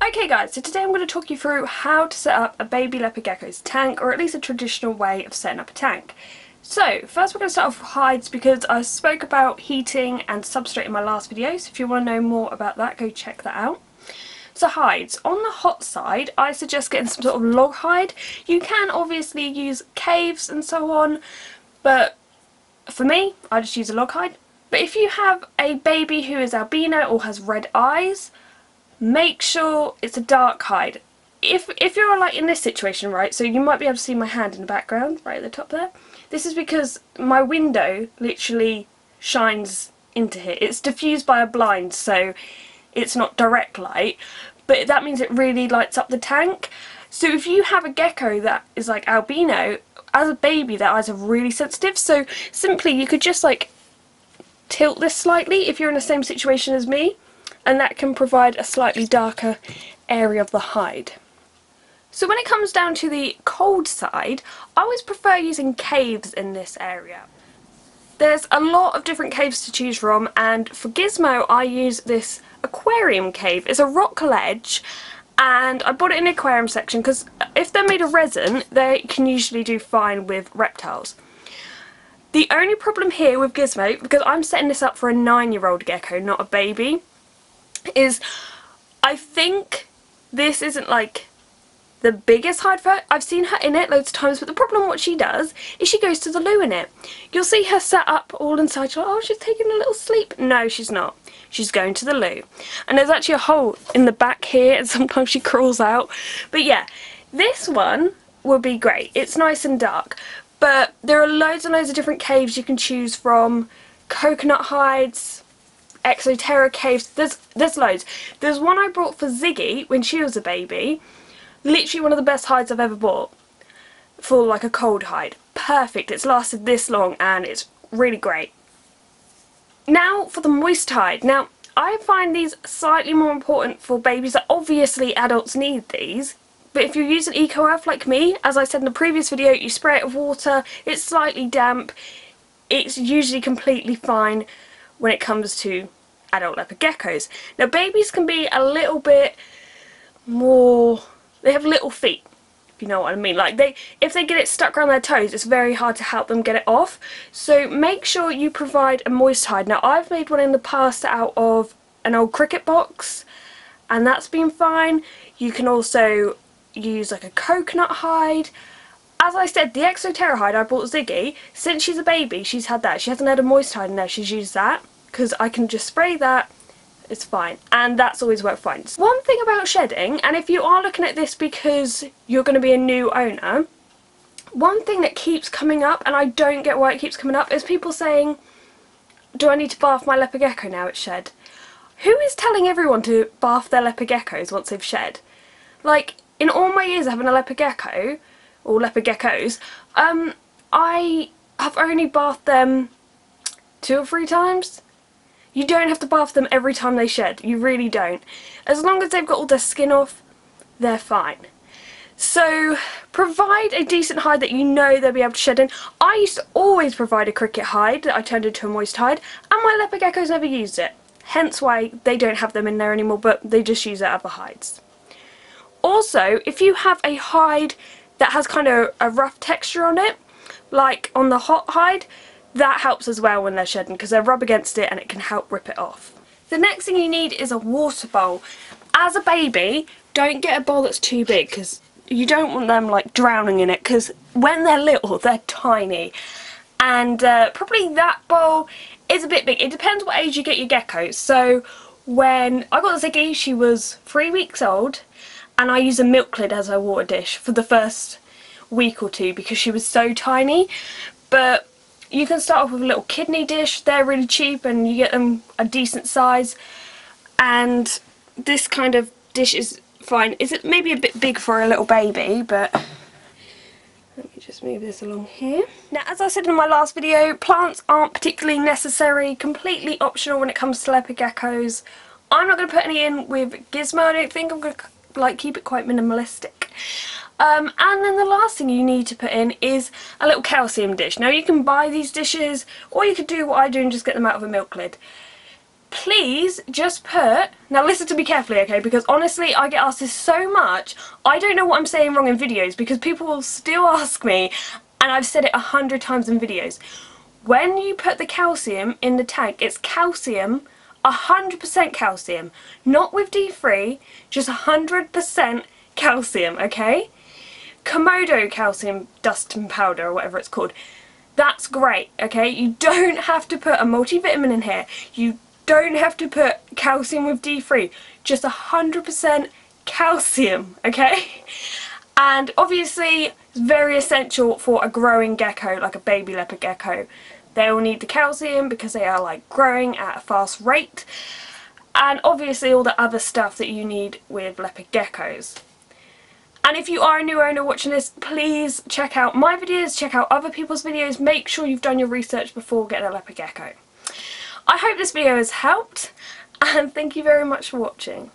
Okay guys, so today I'm going to talk you through how to set up a baby leopard gecko's tank, or at least a traditional way of setting up a tank. So first we're going to start off with hides because I spoke about heating and substrate in my last video, so if you want to know more about that, go check that out. So hides. On the hot side, I suggest getting some sort of log hide. You can obviously use caves and so on, but for me, I just use a log hide. But if you have a baby who is albino or has red eyes, make sure it's a dark hide. If you're like in this situation, right, so you might be able to see my hand in the background, right at the top there. This is because my window literally shines into here. It's diffused by a blind, so it's not direct light, but that means it really lights up the tank. So if you have a gecko that is like albino, as a baby their eyes are really sensitive, so simply you could just like tilt this slightly if you're in the same situation as me, and that can provide a slightly darker area of the hide. So when it comes down to the cold side, I always prefer using caves in this area. There's a lot of different caves to choose from, and for Gizmo I use this aquarium cave. It's a rock ledge, and I bought it in the aquarium section because if they're made of resin they can usually do fine with reptiles. The only problem here with Gizmo, because I'm setting this up for a 9-year-old gecko, not a baby, is I think this isn't like the biggest hide for her. I've seen her in it loads of times, but the problem what she does is she goes to the loo in it. You'll see her sat up all inside, you're like, oh, she's taking a little sleep. No, she's not. She's going to the loo. And there's actually a hole in the back here, and sometimes she crawls out. But yeah, this one will be great. It's nice and dark. But there are loads and loads of different caves you can choose from. Coconut hides, Exoterra caves, there's loads. There's one I bought for Ziggy when she was a baby. Literally one of the best hides I've ever bought for like a cold hide. Perfect, it's lasted this long and it's really great. Now for the moist hide. Now I find these slightly more important for babies. Obviously adults need these, but if you're using Eco-Earth like me, as I said in the previous video, you spray it with water, it's slightly damp, it's usually completely fine when it comes to adult leopard geckos. Now babies can be a little bit more, they have little feet, if you know what I mean. Like if they get it stuck around their toes, it's very hard to help them get it off. So make sure you provide a moist hide. Now I've made one in the past out of an old cricket box, and that's been fine. You can also use like a coconut hide. As I said, the Exoterra hide I bought Ziggy, since she's a baby she's had that. She hasn't had a moist hide in there, she's used that, because I can just spray that, it's fine, and that's always worked fine. One thing about shedding, and if you are looking at this because you're going to be a new owner, one thing that keeps coming up, and I don't get why it keeps coming up, is people saying, do I need to bath my leopard gecko now it's shed? Who is telling everyone to bath their leopard geckos once they've shed? Like, in all my years of having a leopard gecko, or leopard geckos, I have only bathed them 2 or 3 times. You don't have to bath them every time they shed, you really don't. As long as they've got all their skin off, they're fine. So provide a decent hide that you know they'll be able to shed in. I used to always provide a cricket hide that I turned into a moist hide, and my leopard geckos never used it. Hence why they don't have them in there anymore, but they just use other hides. Also, if you have a hide that has kind of a rough texture on it, like on the hot hide, that helps as well when they're shedding because they rub against it and it can help rip it off. The next thing you need is a water bowl. As a baby, don't get a bowl that's too big because you don't want them like drowning in it, because when they're little they're tiny, and probably that bowl is a bit big. It depends what age you get your geckos. So when I got Ziggy, she was 3 weeks old, and I used a milk lid as her water dish for the first week or 2 because she was so tiny. But you can start off with a little kidney dish, they're really cheap and you get them a decent size, and this kind of dish is fine. Is it maybe a bit big for a little baby, but let me just move this along here. Now, as I said in my last video, plants aren't particularly necessary, completely optional when it comes to leopard geckos. I'm not going to put any in with Gizmo, I don't think. I'm going to like keep it quite minimalistic. And then the last thing you need to put in is a little calcium dish. Now you can buy these dishes, or you could do what I do and just get them out of a milk lid. please just put, now listen to me carefully, okay, because honestly I get asked this so much, I don't know what I'm saying wrong in videos because people will still ask me, and I've said it 100 times in videos. When you put the calcium in the tank, it's calcium, 100% calcium, not with D3, just 100% calcium, okay? Komodo calcium dust and powder, or whatever it's called. That's great, okay? You don't have to put a multivitamin in here. You don't have to put calcium with D3. Just 100% calcium, okay? And obviously, it's very essential for a growing gecko, like a baby leopard gecko. They will need the calcium because they are like growing at a fast rate. And obviously all the other stuff that you need with leopard geckos. And if you are a new owner watching this, please check out my videos, check out other people's videos, make sure you've done your research before getting a leopard gecko. I hope this video has helped, and thank you very much for watching.